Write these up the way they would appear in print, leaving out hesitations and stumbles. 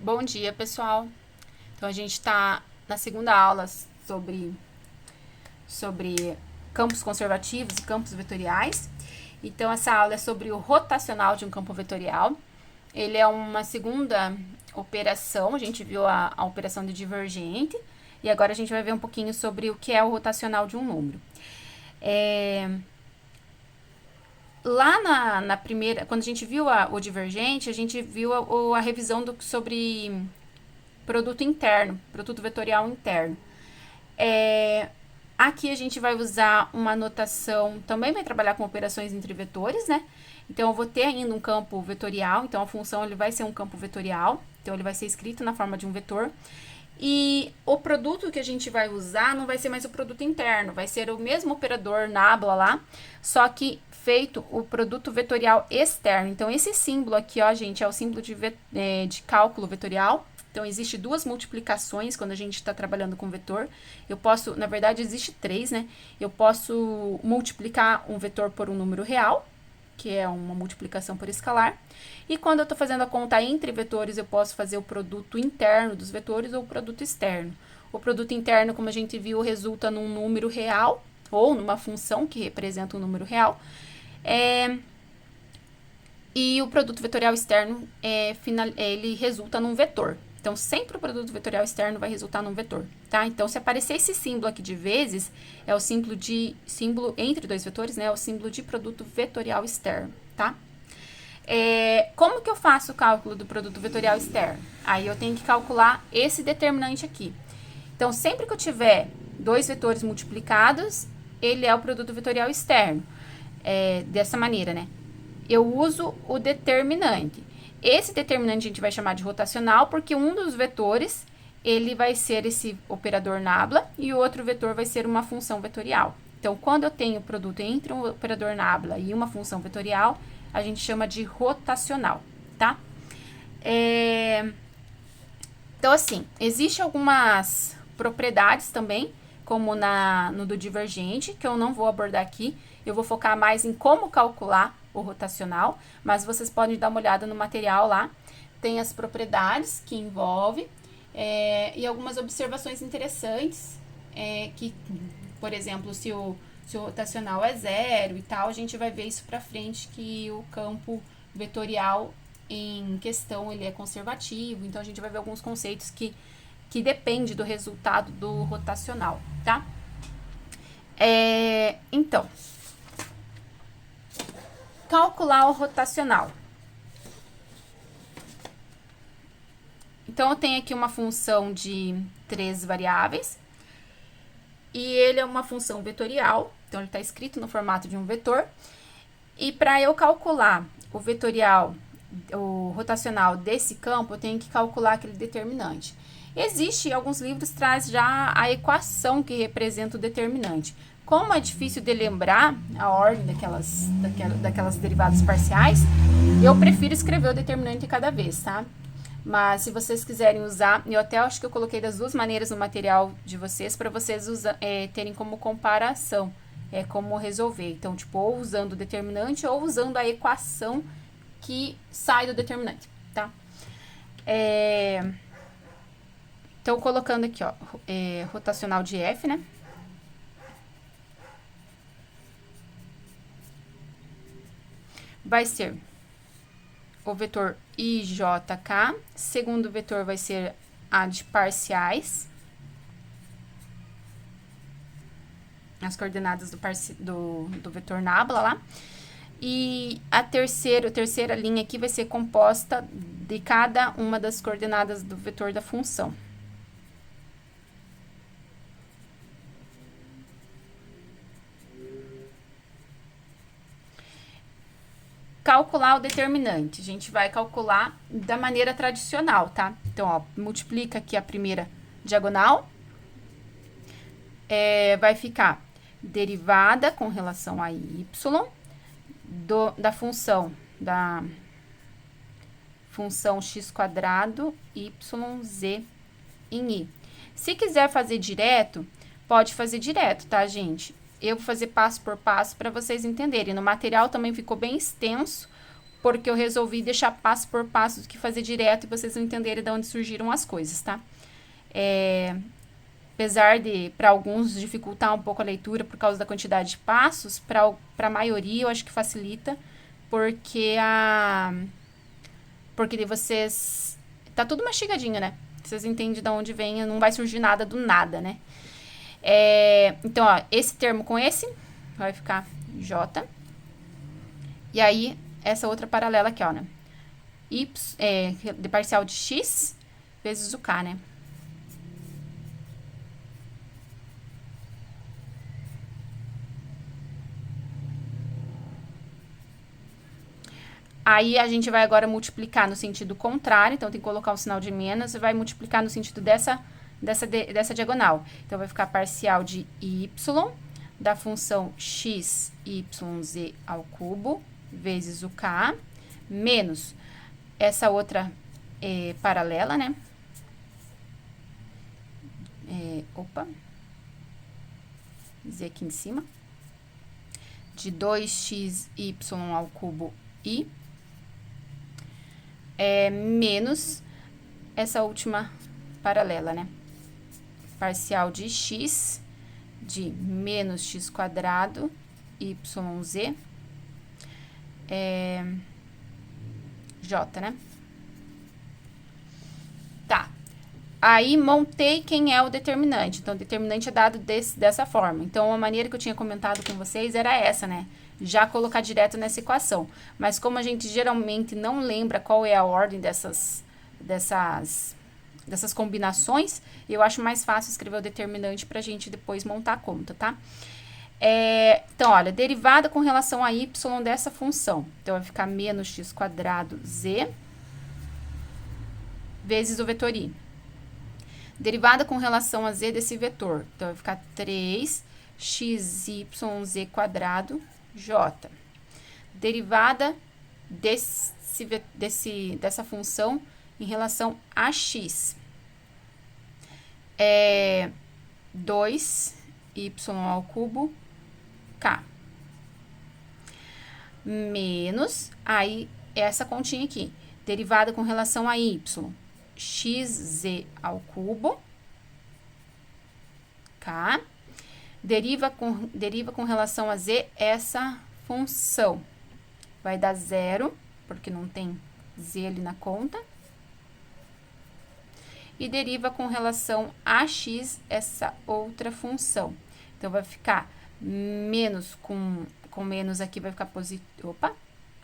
Bom dia, pessoal. Então, a gente está na segunda aula sobre campos conservativos e campos vetoriais. Então, essa aula é sobre o rotacional de um campo vetorial. Ele é uma segunda operação. A gente viu a operação de divergente. E agora a gente vai ver um pouquinho sobre o que é o rotacional de um número. Lá na primeira, quando a gente viu o divergente, a gente viu a revisão sobre produto interno, produto vetorial interno. Aqui a gente vai usar uma notação, também vai trabalhar com operações entre vetores, né? Então, eu vou ter ainda um campo vetorial, então a função ele vai ser um campo vetorial, então ele vai ser escrito na forma de um vetor. E o produto que a gente vai usar não vai ser mais o produto interno, vai ser o mesmo operador nabla lá, só que feito o produto vetorial externo. Então, esse símbolo aqui, ó, gente, é o símbolo de cálculo vetorial. Então, existe duas multiplicações quando a gente está trabalhando com vetor. Eu posso, na verdade, existe três, né? Eu posso multiplicar um vetor por um número real, que é uma multiplicação por escalar. E quando eu estou fazendo a conta entre vetores, eu posso fazer o produto interno dos vetores ou o produto externo. O produto interno, como a gente viu, resulta num número real, ou numa função que representa um número real. E o produto vetorial externo, ele resulta num vetor. Então, sempre o produto vetorial externo vai resultar num vetor, tá? Então, se aparecer esse símbolo aqui de vezes, é o símbolo entre dois vetores, né? É o símbolo de produto vetorial externo, tá? Como que eu faço o cálculo do produto vetorial externo? Aí eu tenho que calcular esse determinante aqui. Então, sempre que eu tiver dois vetores multiplicados, ele é o produto vetorial externo. Dessa maneira, né? Eu uso o determinante. Esse determinante a gente vai chamar de rotacional, porque um dos vetores, ele vai ser esse operador nabla, e o outro vetor vai ser uma função vetorial. Então, quando eu tenho o produto entre um operador nabla e uma função vetorial, a gente chama de rotacional, tá? Então, assim, existem algumas propriedades também, como no do divergente, que eu não vou abordar aqui. Eu vou focar mais em como calcular o rotacional, mas vocês podem dar uma olhada no material lá. Tem as propriedades que envolve e algumas observações interessantes, que, por exemplo, se o rotacional é zero e tal, a gente vai ver isso para frente, que o campo vetorial em questão ele é conservativo, então a gente vai ver alguns conceitos que depende do resultado do rotacional, tá? Então, calcular o rotacional. Então, eu tenho aqui uma função de 3 variáveis, e ele é uma função vetorial, então ele está escrito no formato de um vetor, e para eu calcular o vetorial, o rotacional desse campo, eu tenho que calcular aquele determinante. Existe, alguns livros traz já a equação que representa o determinante. Como é difícil de lembrar a ordem daquelas derivadas parciais, eu prefiro escrever o determinante cada vez, tá? Mas se vocês quiserem usar, eu até acho que eu coloquei das duas maneiras no material de vocês, para vocês terem como comparação, como resolver. Então, tipo, ou usando o determinante ou usando a equação que sai do determinante, tá? Então, colocando aqui, ó, rotacional de F, né? Vai ser o vetor IJK, segundo vetor vai ser a de parciais, as coordenadas do vetor nabla lá, e a terceira linha aqui vai ser composta de cada uma das coordenadas do vetor da função. Calcular o determinante. A gente vai calcular da maneira tradicional, tá? Então, ó, multiplica aqui a primeira diagonal. Vai ficar derivada com relação a y da função x quadrado yz em i. Se quiser fazer direto, pode fazer direto, tá, gente? Eu vou fazer passo por passo para vocês entenderem. No material também ficou bem extenso porque eu resolvi deixar passo por passo do que fazer direto e vocês não entenderem de onde surgiram as coisas, tá? Apesar de, para alguns, dificultar um pouco a leitura por causa da quantidade de passos, para a maioria eu acho que facilita, porque porque de vocês... Tá tudo mastigadinho, né? Vocês entendem de onde vem, não vai surgir nada do nada, né? Então, ó, esse termo com esse vai ficar J. E aí, essa outra paralela aqui, ó, né? Y, de parcial de X vezes o K, né? Aí, a gente vai agora multiplicar no sentido contrário. Então, tem que colocar o sinal de menos e vai multiplicar no sentido dessa diagonal. Então, vai ficar parcial de Y da função x, y, z ao cubo vezes o K, menos essa outra paralela, né? Z aqui em cima. De 2xy ao cubo i, menos essa última paralela, né? Parcial de x de menos x quadrado, yz, j, né? Tá. Aí, montei quem é o determinante. Então, o determinante é dado dessa forma. Então, a maneira que eu tinha comentado com vocês era essa, né? Já colocar direto nessa equação. Mas como a gente geralmente não lembra qual é a ordem dessas combinações, eu acho mais fácil escrever o determinante pra gente depois montar a conta, tá? Então, olha, derivada com relação a y dessa função. Então, vai ficar menos x quadrado z vezes o vetor i. Derivada com relação a z desse vetor. Então, vai ficar 3xyz quadrado j. Derivada dessa função em relação a x. 2y ao cubo k. Menos, aí, essa continha aqui. Derivada com relação a y. Xz ao cubo, k, deriva com relação a z essa função. Vai dar 0, porque não tem z ali na conta. E deriva com relação a x essa outra função. Então, vai ficar menos com menos aqui, vai ficar positivo. Opa,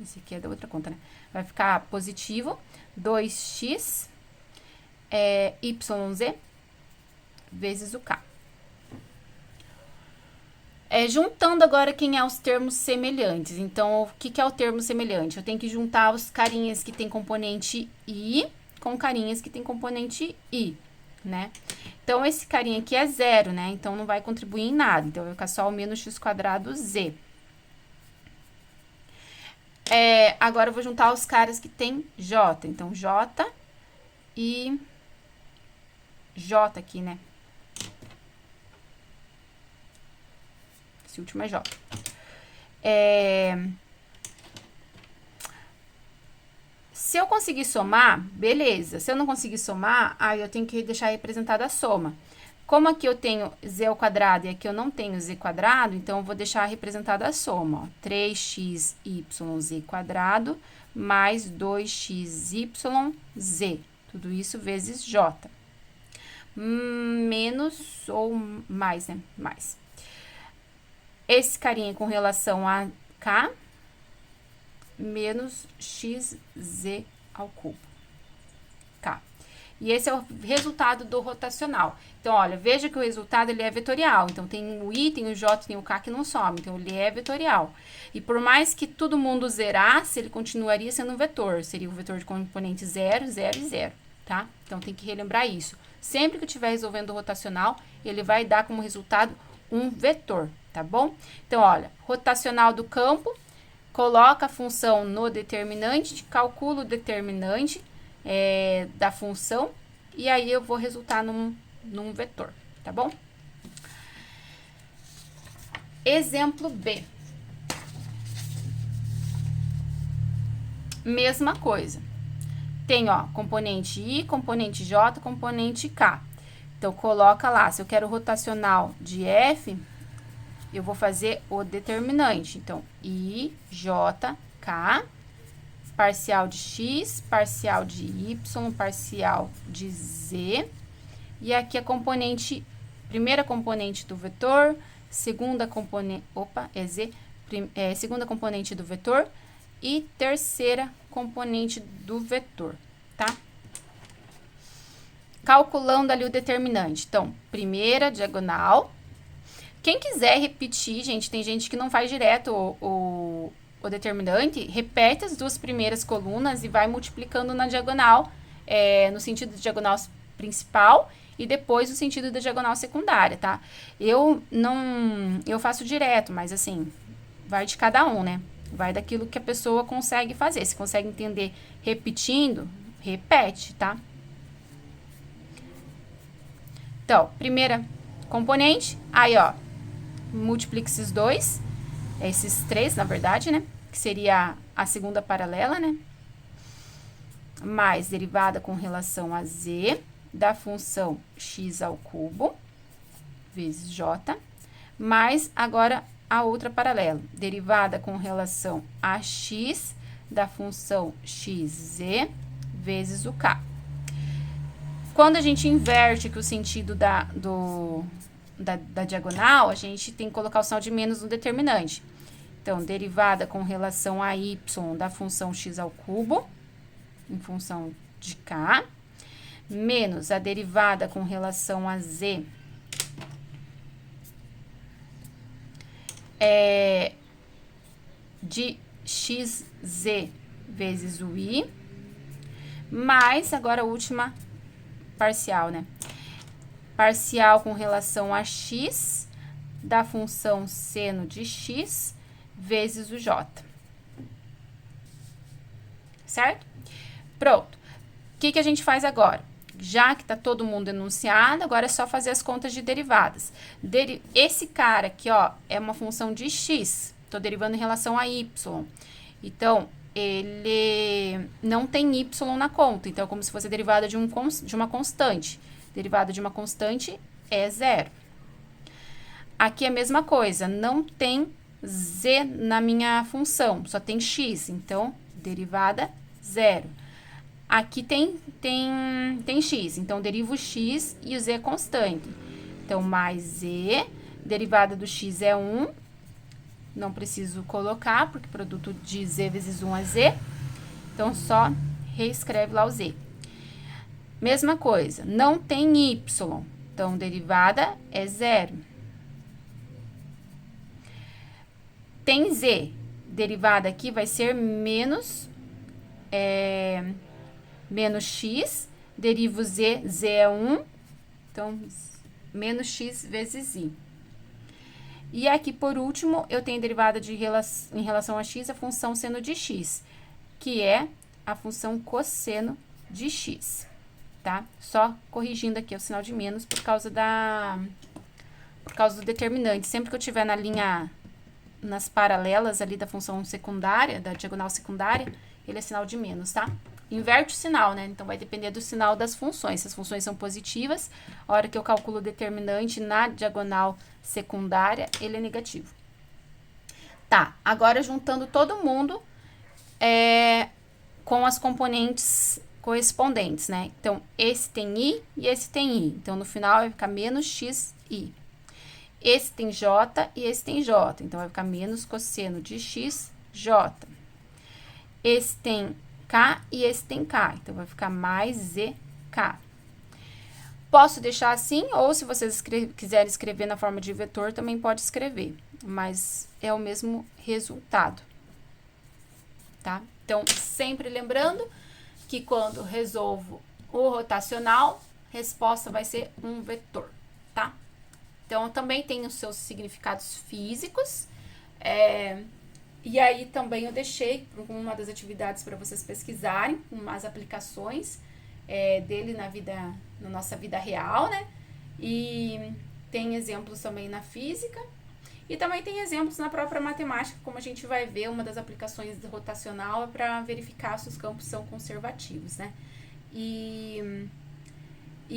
esse aqui é da outra conta, né? Vai ficar positivo, 2x... yz vezes o k. Juntando agora quem é os termos semelhantes. Então, o que é o termo semelhante? Eu tenho que juntar os carinhas que tem componente i com carinhas que tem componente i, né? Então, esse carinha aqui é 0, né? Então, não vai contribuir em nada. Então, vai ficar só o menos x quadrado z. Agora, eu vou juntar os caras que tem j. Então, j e... j aqui, né? Esse último é j. Se eu conseguir somar, beleza. Se eu não conseguir somar, aí eu tenho que deixar representada a soma. Como aqui eu tenho z ao quadrado e aqui eu não tenho z quadrado, então eu vou deixar representada a soma, ó. 3xyz quadrado mais 2xyz. Tudo isso vezes j. Menos ou mais, né? Mais. Esse carinha com relação a k, menos xz ao cubo. K. E esse é o resultado do rotacional. Então, olha, veja que o resultado ele é vetorial. Então, tem o i, tem o j, tem o k que não some. Então, ele é vetorial. E por mais que todo mundo zerasse, ele continuaria sendo um vetor. Seria o vetor de componente 0, 0 e 0, tá? Então, tem que relembrar isso. Sempre que eu estiver resolvendo o rotacional, ele vai dar como resultado um vetor, tá bom? Então, olha, rotacional do campo, coloca a função no determinante, calcula o determinante da função, e aí eu vou resultar num vetor, tá bom? Exemplo B. mesma coisa. Tem, ó, componente I, componente J, componente K. Então, coloca lá, se eu quero rotacional de F, eu vou fazer o determinante. Então, I, J, K, parcial de X, parcial de Y, parcial de Z. E aqui a componente, primeira componente do vetor, segunda componente, é Z, segunda componente do vetor e terceira componente do vetor, tá? Calculando ali o determinante. Então, primeira diagonal. Quem quiser repetir, gente, tem gente que não faz direto o determinante, repete as duas primeiras colunas e vai multiplicando na diagonal, no sentido da diagonal principal e depois no sentido da diagonal secundária, tá? Eu faço direto, mas assim, vai de cada um, né? Vai daquilo que a pessoa consegue fazer. Se consegue entender repetindo, repete, tá? Então, primeira componente, aí, ó, multiplica esses dois, esses três, na verdade, né? Que seria a segunda paralela, né? Mais derivada com relação a z da função x ao cubo, vezes j, mais agora a outra paralela, derivada com relação a x da função xz vezes o k. Quando a gente inverte aqui o sentido da diagonal, a gente tem que colocar o sinal de menos no determinante. Então, derivada com relação a y da função x ao cubo, em função de k, menos a derivada com relação a z de xz vezes o i, mais agora a última parcial, né? Parcial com relação a x da função seno de x vezes o j. Certo? Pronto. O que a gente faz agora? Já que tá todo mundo enunciado, agora é só fazer as contas de derivadas. Esse cara aqui, ó, é uma função de x. Tô derivando em relação a y. Então, ele não tem y na conta. Então, é como se fosse a derivada de uma constante. Derivada de uma constante é zero. Aqui é a mesma coisa. Não tem z na minha função. Só tem x. Então, derivada zero. Aqui tem x. Então, derivo o x e o z é constante. Então, mais z. Derivada do x é 1. Não preciso colocar, porque produto de z vezes 1 é z. Então, só reescreve lá o z. Mesma coisa, não tem y. Então, derivada é zero. Tem z. Derivada aqui vai ser menos x. Derivo z, z é 1. Então, menos x vezes i. E aqui, por último, eu tenho derivada em relação a x, a função seno de x, que é a função cosseno de x, tá? Só corrigindo aqui o sinal de menos por causa do determinante. Sempre que eu tiver nas paralelas ali da função secundária, da diagonal secundária, ele é sinal de menos, tá? Inverte o sinal, né? Então, vai depender do sinal das funções. Se as funções são positivas, a hora que eu calculo o determinante na diagonal secundária, ele é negativo. Tá, agora juntando todo mundo com as componentes correspondentes, né? Então, esse tem i e esse tem i. Então, no final, vai ficar menos xi. Esse tem j e esse tem j. Então, vai ficar menos cosseno de x, j. Esse tem k e esse tem k. Então, vai ficar mais zk. Posso deixar assim, ou se vocês quiserem escrever na forma de vetor, também pode escrever. Mas é o mesmo resultado, tá? Então, sempre lembrando que quando resolvo o rotacional, resposta vai ser um vetor, tá? Então, também tem os seus significados físicos. E aí, também eu deixei uma das atividades para vocês pesquisarem, umas aplicações dele na nossa vida real, né? E tem exemplos também na física. E também tem exemplos na própria matemática, como a gente vai ver, uma das aplicações rotacional é para verificar se os campos são conservativos, né? E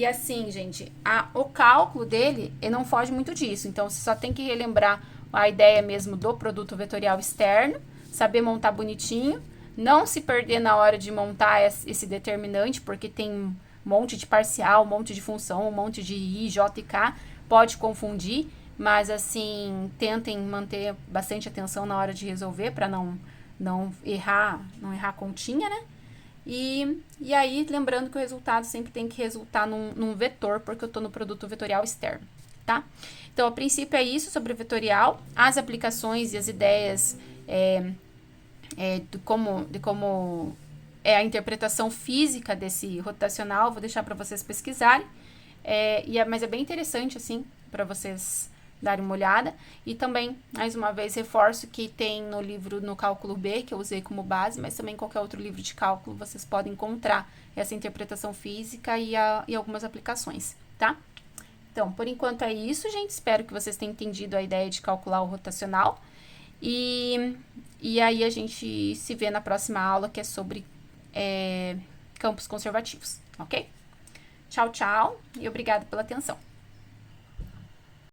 assim, gente, o cálculo dele, ele não foge muito disso. Então, você só tem que relembrar a ideia mesmo do produto vetorial externo, saber montar bonitinho, não se perder na hora de montar esse determinante, porque tem um monte de parcial, um monte de função, um monte de I, J e K, pode confundir, mas assim, tentem manter bastante atenção na hora de resolver para não errar a continha, né? E aí, lembrando que o resultado sempre tem que resultar num vetor, porque eu estou no produto vetorial externo, tá? Então, a princípio é isso sobre o vetorial, as aplicações e as ideias de como é a interpretação física desse rotacional, vou deixar para vocês pesquisarem, mas é bem interessante, assim, para vocês darem uma olhada. E também, mais uma vez, reforço que tem no livro no Cálculo B, que eu usei como base, mas também qualquer outro livro de cálculo vocês podem encontrar essa interpretação física e algumas aplicações, tá? Então, por enquanto é isso, gente. Espero que vocês tenham entendido a ideia de calcular o rotacional. E aí a gente se vê na próxima aula, que é sobre campos conservativos, ok? Tchau, tchau e obrigada pela atenção.